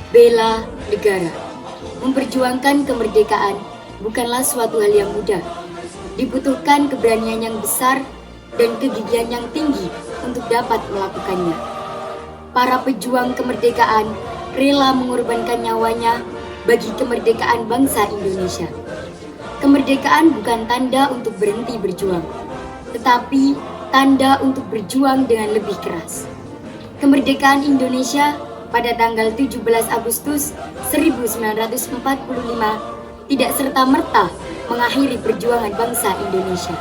Bela negara. Memperjuangkan kemerdekaan bukanlah suatu hal yang mudah. Dibutuhkan keberanian yang besar dan kegigihan yang tinggi untuk dapat melakukannya. Para pejuang kemerdekaan rela mengorbankan nyawanya bagi kemerdekaan bangsa Indonesia. Kemerdekaan bukan tanda untuk berhenti berjuang, tetapi tanda untuk berjuang dengan lebih keras. Kemerdekaan Indonesia pada tanggal 17 Agustus 1945 tidak serta-merta mengakhiri perjuangan bangsa Indonesia.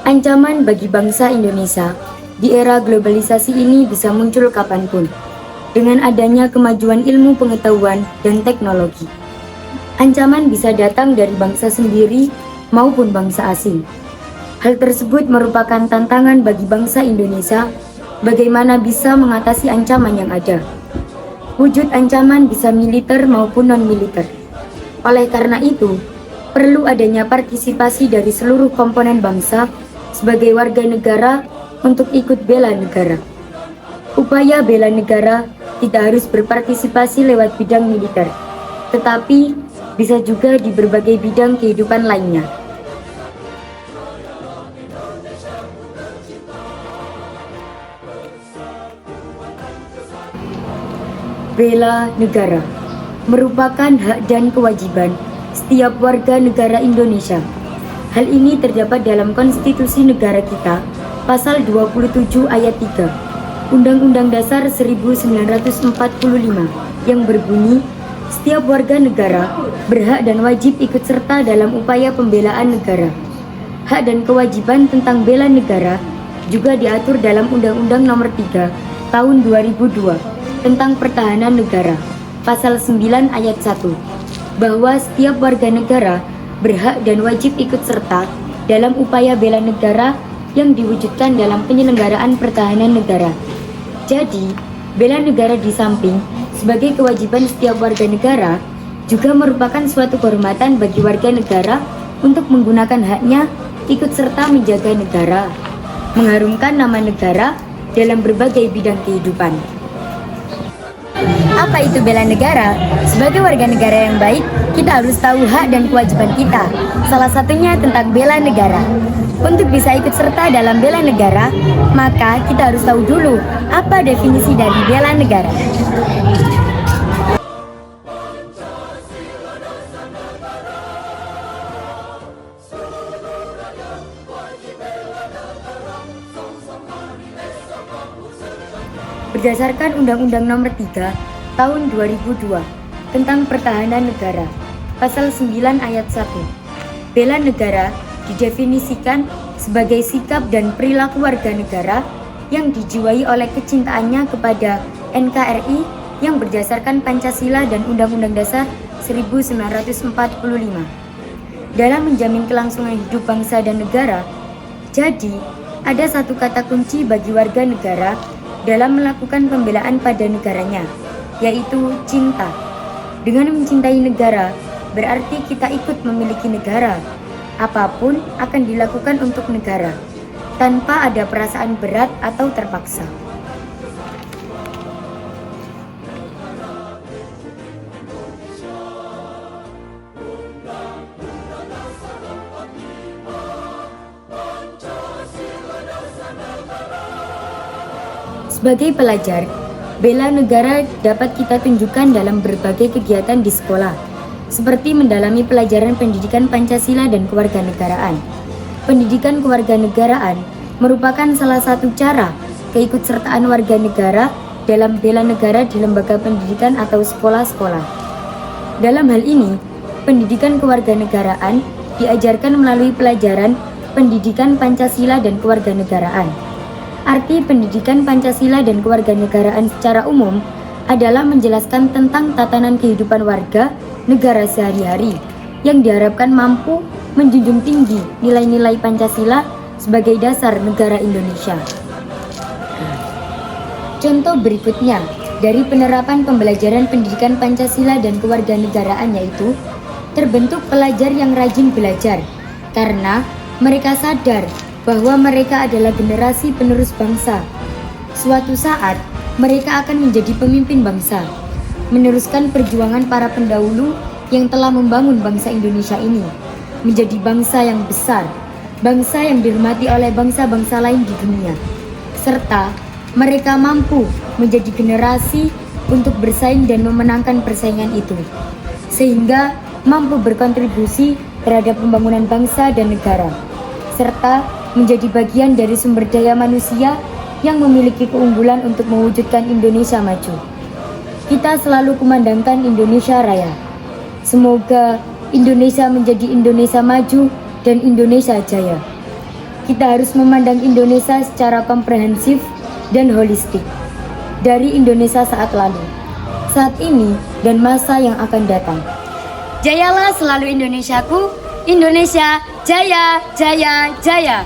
Ancaman bagi bangsa Indonesia di era globalisasi ini bisa muncul kapanpun, dengan adanya kemajuan ilmu pengetahuan dan teknologi. Ancaman bisa datang dari bangsa sendiri maupun bangsa asing. Hal tersebut merupakan tantangan bagi bangsa Indonesia bagaimana bisa mengatasi ancaman yang ada. Wujud ancaman bisa militer maupun non-militer. Oleh karena itu, perlu adanya partisipasi dari seluruh komponen bangsa sebagai warga negara untuk ikut bela negara. Upaya bela negara tidak harus berpartisipasi lewat bidang militer, tetapi bisa juga di berbagai bidang kehidupan lainnya. Bela negara merupakan hak dan kewajiban setiap warga negara Indonesia. Hal ini terdapat dalam Konstitusi Negara kita, Pasal 27 Ayat 3, Undang-Undang Dasar 1945, yang berbunyi, setiap warga negara berhak dan wajib ikut serta dalam upaya pembelaan negara. Hak dan kewajiban tentang bela negara juga diatur dalam Undang-Undang Nomor 3 Tahun 2002 tentang Pertahanan Negara, Pasal 9 Ayat 1, bahwa setiap warga negara berhak dan wajib ikut serta dalam upaya bela negara yang diwujudkan dalam penyelenggaraan pertahanan negara. Jadi, bela negara di samping sebagai kewajiban setiap warga negara juga merupakan suatu kehormatan bagi warga negara untuk menggunakan haknya ikut serta menjaga negara, mengharumkan nama negara dalam berbagai bidang kehidupan. Apa itu bela negara? Sebagai warga negara yang baik, kita harus tahu hak dan kewajiban kita. Salah satunya tentang bela negara. Untuk bisa ikut serta dalam bela negara, maka kita harus tahu dulu apa definisi dari bela negara. Berdasarkan Undang-Undang Nomor 3 Tahun 2002 tentang Pertahanan Negara, Pasal 9 Ayat 1, bela negara didefinisikan sebagai sikap dan perilaku warga negara yang dijiwai oleh kecintaannya kepada NKRI yang berdasarkan Pancasila dan Undang-Undang Dasar 1945 dalam menjamin kelangsungan hidup bangsa dan negara. Jadi, ada satu kata kunci bagi warga negara dalam melakukan pembelaan pada negaranya, yaitu cinta. Dengan mencintai negara, berarti kita ikut memiliki negara. Apapun akan dilakukan untuk negara, tanpa ada perasaan berat atau terpaksa. Sebagai pelajar, bela negara dapat kita tunjukkan dalam berbagai kegiatan di sekolah, seperti mendalami pelajaran pendidikan Pancasila dan kewarganegaraan. Pendidikan kewarganegaraan merupakan salah satu cara keikutsertaan warga negara dalam bela negara di lembaga pendidikan atau sekolah-sekolah. Dalam hal ini, pendidikan kewarganegaraan diajarkan melalui pelajaran pendidikan Pancasila dan kewarganegaraan. Arti pendidikan Pancasila dan kewarganegaraan secara umum adalah menjelaskan tentang tatanan kehidupan warga negara sehari-hari yang diharapkan mampu menjunjung tinggi nilai-nilai Pancasila sebagai dasar negara Indonesia. Contoh berikutnya dari penerapan pembelajaran pendidikan Pancasila dan kewarganegaraan yaitu terbentuk pelajar yang rajin belajar karena mereka sadar bahwa mereka adalah generasi penerus bangsa. Suatu saat, Mereka akan menjadi pemimpin bangsa, meneruskan perjuangan para pendahulu yang telah membangun bangsa Indonesia ini menjadi bangsa yang besar, bangsa yang dihormati oleh bangsa-bangsa lain di dunia, serta mereka mampu menjadi generasi untuk bersaing dan memenangkan persaingan itu, sehingga mampu berkontribusi terhadap pembangunan bangsa dan negara, serta menjadi bagian dari sumber daya manusia yang memiliki keunggulan untuk mewujudkan Indonesia maju. Kita selalu kumandangkan Indonesia Raya. Semoga Indonesia menjadi Indonesia maju dan Indonesia jaya. Kita harus memandang Indonesia secara komprehensif dan holistik, dari Indonesia saat lalu, saat ini, dan masa yang akan datang. Jayalah selalu Indonesiaku, Indonesia jaya, jaya, jaya.